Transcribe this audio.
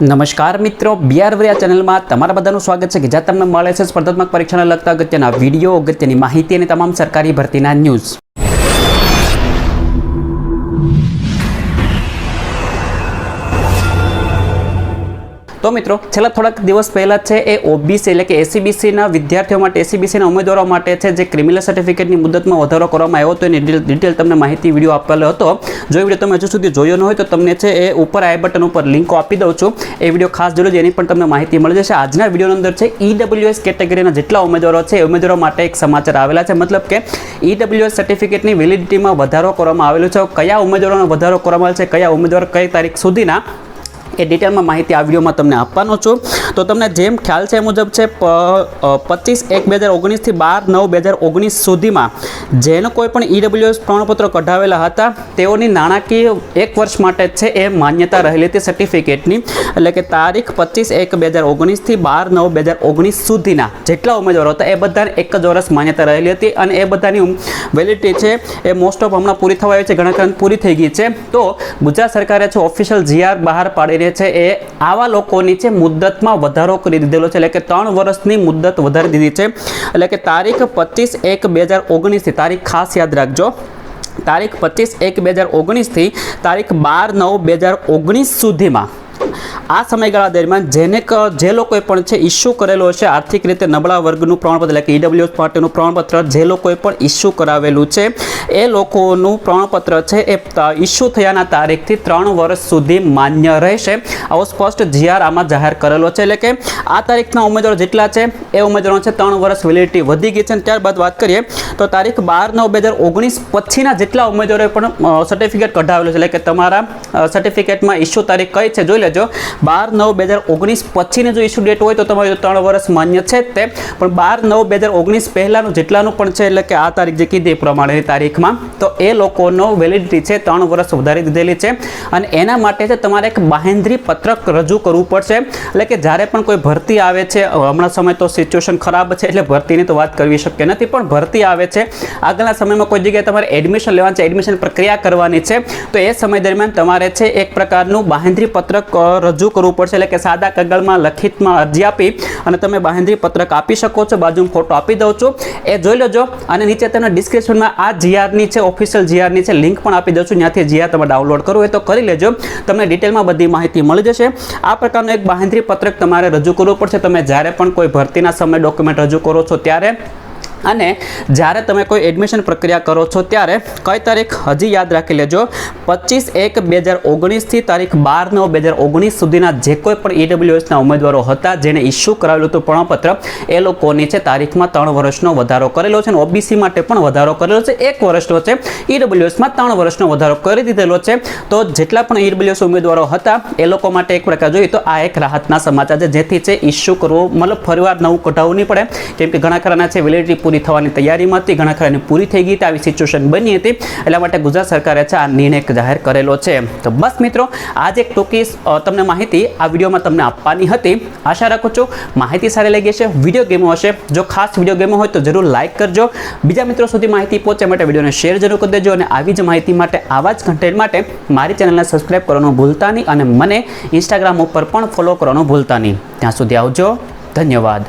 નમસ્કાર મિત્રો, R Variya ચેનલમાં તમારા બધાનું સ્વાગત છે કે જ્યાં તમને મળે છે સ્પર્ધાત્મક પરીક્ષાને લગતા અગત્યના વિડીયો, અગત્યની માહિતી અને તમામ સરકારી ભરતીના ન્યૂઝ। तो मित्रों छेल्ला थोड़ाक दिवस पहला है ए ओबीसी एटले के एसीबीसी ना विद्यार्थीओ माटे एसीबीसी ना उम्मीदवारों माटे छे जे क्रिमिनल सर्टिफिकेट ની મુદતમાં વધારો કરવામાં આવ્યો તો એની ડિટેલ તમને માહિતી વિડિયો આપેલો હતો। જો એ વિડિયો તમે હજુ સુધી જોયો ન હોય તો તમને છે એ ઉપર આઈ બટન ઉપર લિંકો આપી દઉં છું, એ વિડિયો ખાસ જોજો, એની પણ તમને માહિતી મળી જશે। આજના વિડિયોની અંદર છે EWS કેટેગરીના જેટલા ઉમેદવારો છે એ ઉમેદવારો માટે એક સમાચાર આવેલા છે, मतलब કે EWS સર્ટિફિકેટની વેલિડિટીમાં વધારો કરવામાં આવેલો છે। કયા ઉમેદવારોનો વધારો કરવામાં આવેલ છે, કયા ઉમેદવાર કઈ તારીખ સુધીના એ ડિટેલમાં માહિતી આ વિડીયોમાં તમને આપવાનો છું। તો તમને જેમ ખ્યાલ છે એ મુજબ છે 25/1/2019 થી 12/9/2019 સુધીમાં જેનો કોઈ પણ EWS પ્રમાણપત્ર કઢાવેલા હતા તેઓની નાણાકીય એક વર્ષ માટે છે એ માન્યતા રહેલી હતી સર્ટિફિકેટની, એટલે કે તારીખ 25/1/2019 થી 12/9/2019 સુધીના જેટલા ઉમેદવારો હતા એ બધાને એક જ વર્ષ માન્યતા રહેલી હતી અને એ બધાની વેલિડિટી છે એ મોસ્ટ ઓફ હમણાં પૂરી થવા આવી છે, ઘણા ખરા પૂરી થઈ ગઈ છે। તો ગુજરાત સરકારે છે ઓફિશિયલ GR બહાર પાડી છે એ આવા લોકોની છે મુદ્દતમાં વધારો કરી દીધેલો છે, એટલે કે 3 વર્ષની મુદ્દત વધારી દીધી છે। એટલે કે તારીખ 25/1/2019 થી તારીખ ખાસ યાદ રાખજો, તારીખ 25/1/2019 થી તારીખ 12/9/2019 સુધીમાં આ સમયગાળા દરમિયાન જે લોકોએ પણ છે ઇસ્યુ કરેલો છે આર્થિક રીતે નબળા વર્ગનું પ્રમાણપત્ર, એટલે કે EWS માટેનું પ્રમાણપત્ર જે લોકોએ પણ ઇસ્યુ કરાવેલું છે એ લોકોનું પ્રમાણપત્ર છે એ ઇસ્યુ થયાના તારીખથી 3 વર્ષ સુધી માન્ય રહેશે, આવો સ્પષ્ટ GR આમાં જાહેર કરેલો છે। એટલે કે આ તારીખના ઉમેદવારો જેટલા છે એ ઉમેદવારો છે 3 વર્ષ વેલિડિટી વધી ગઈ છે। ત્યારબાદ વાત કરીએ તો તારીખ 12/9/2019 પછીના જેટલા ઉમેદવારોએ પણ સર્ટિફિકેટ કઢાવેલું છે, એટલે કે તમારા સર્ટિફિકેટમાં ઇસ્યુ તારીખ કઈ છે જોઈ લેજો। 12/9/2019 પછીની જો ઇસ્યુ ડેટ હોય તો તમારું 3 વર્ષ માન્ય છે જ તે, પણ 12/9/2019 પહેલાનું જેટલાનું પણ છે, એટલે કે આ તારીખ જે કીધી એ પ્રમાણેની તારીખમાં, તો એ લોકોનો વેલિડિટી છે 3 વર્ષ વધારી દીધેલી છે અને એના માટે છે તમારે એક બાહેંધરી પત્રક રજૂ કરવું પડશે। એટલે કે જ્યારે પણ કોઈ ભરતી આવે છે, હમણાં સમય તો સિચ્યુએશન ખરાબ છે એટલે ભરતીની તો વાત કરવી શક્ય નથી, પણ ભરતી આવે છે આગળના સમયમાં કોઈ જગ્યાએ તમારે એડમિશન લેવાનું છે, એડમિશન પ્રક્રિયા કરવાની છે, તો એ સમય દરમિયાન તમારે છે એક પ્રકારનું બાહેંધરી પત્રક રજૂ કરવું પડશે। એટલે કે સાદા કાગળમાં લખિતમાં અરજી આપી અને તમે બાહેંધરી પત્રક આપી શકો છો, બાજુમાં ફોટો આપી દઉં છું, એ જોઈ લેજો। અને નીચે તમને ડિસ્ક્રિપ્શનમાં આ GRની છે ઓફિશિયલ GRની છે લિંક પણ આપી દઉં છું, ત્યાંથી GR તમે ડાઉનલોડ કરવું હોય તો કરી લેજો, તમને ડિટેલમાં બધી માહિતી મળી જશે। આ પ્રકારનું એક બાહેંધરી પત્રક તમારે રજૂ કરવું પડશે તમે જ્યારે પણ કોઈ ભરતીના સમય ડોક્યુમેન્ટ રજૂ કરો છો ત્યારે, અને જ્યારે તમે કોઈ એડમિશન પ્રક્રિયા કરો છો ત્યારે કઈ તારીખ હજી યાદ રાખી લેજો, 25/1/2019 થી તારીખ 12/9/2019 સુધીના જે કોઈ પણ EWSના ઉમેદવારો હતા જેને ઇસ્યુ કરાવેલું હતું પ્રમાણપત્ર એ લોકોની છે તારીખમાં 3 વર્ષનો વધારો કરેલો છે અને ઓબીસી માટે પણ વધારો કરેલો છે, 1 વર્ષનો છે, EWSમાં 3 વર્ષનો વધારો કરી દીધેલો છે। તો જેટલા પણ EWS ઉમેદવારો હતા એ લોકો માટે એક પ્રકાર જોઈએ તો આ એક રાહતના સમાચાર છે, જેથી છે ઇસ્યુ કરવો મતલબ ફરીવાર નવું કઢાવવું નહીં પડે, કેમ કે ઘણા ખરાના છે વેલિડિટી થવાની તૈયારીમાં હતી, ઘણા ખરાની પૂરી થઈ ગઈ હતી, આવી સિચ્યુએશન બની હતી, એટલા માટે ગુજરાત સરકારે છે આ નિર્ણય જાહેર કરેલો છે। તો બસ મિત્રો આજે એક ટૂંકી તમને માહિતી આ વિડીયોમાં તમને આપવાની હતી, આશા રાખું છું માહિતી સારી લાગી હશે, વિડીયો ગમ્યો હશે, જો ખાસ વિડીયો ગમ્યો હોય તો જરૂર લાઇક કરજો, બીજા મિત્રો સુધી માહિતી પહોંચે માટે વિડીયોને શેર જરૂર કરી દેજો, અને આવી જ માહિતી માટે આવા જ કન્ટેન્ટ માટે મારી ચેનલને સબસ્ક્રાઇબ કરવાનું ભૂલતા નહીં અને મને ઇન્સ્ટાગ્રામ ઉપર પણ ફોલો કરવાનું ભૂલતા નહીં। ત્યાં સુધી આવજો, ધન્યવાદ।